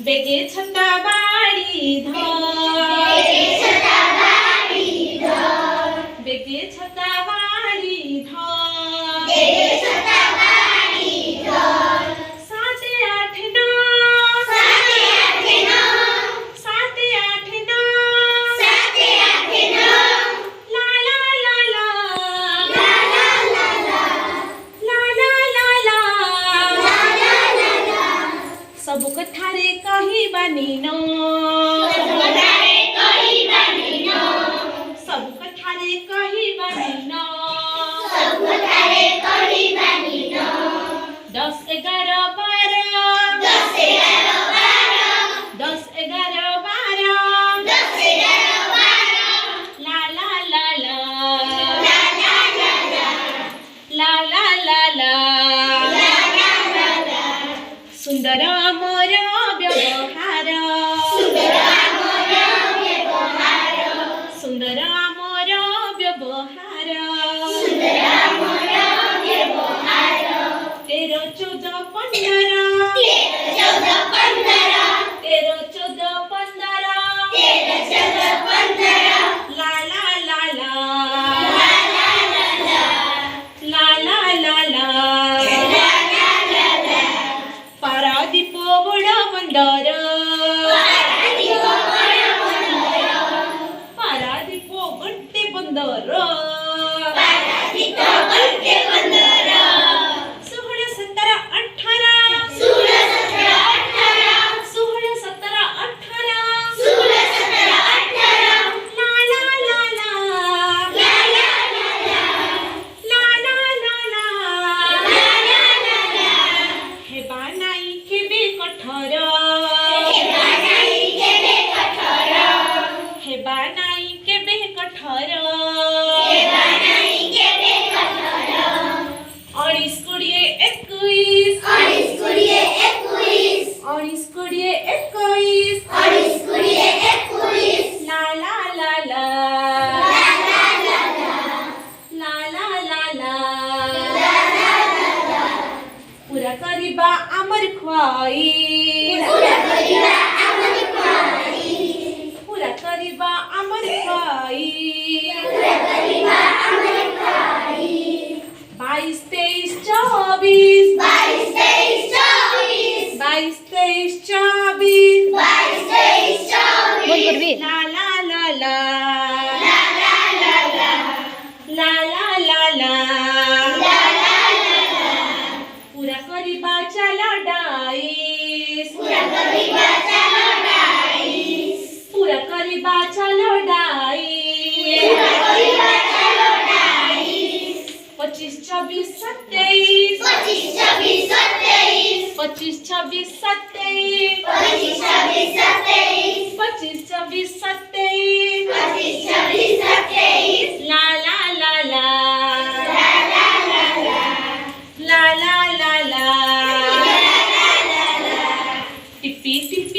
बेगे छता बाड़ी धर बेगे छता बाड़ी धर साते आठ नौ साते आठ नौ ला ला ला ला ला ला ला सब कथारे कही बानी नो सब कथारे कही बानी नो 10 11 12 10 11 12 ला ला ला ला ला ला ला सुंदर मोर व्यवहार सुंदर मोर व्यवहार 13 14 15 13 14 15 ला ला ला ला ला ला ला पारादीप बड़ बंदर पारादीप गट्टे बंदर 16 17 18 16 17 18 ला ला ला ला ला ला ला हे बानाई केबे कठोर हे बानाई केबे कठोर 19 20 21 19 20 21 ला ला ला ला ला ला ला पूरा करीबा अमर ख्वाहिश पूरा करीबा अमर ख्वाहिश 22 23 24 22 23 24 ला ला ला ला ला ला ला पूरा करीबा चला डाइस पूरा करीबा चलो डाइस 25 26 27 25 26 27 25 26 27 ला ला ला ला ला ला ला टिप्पी टिप्पी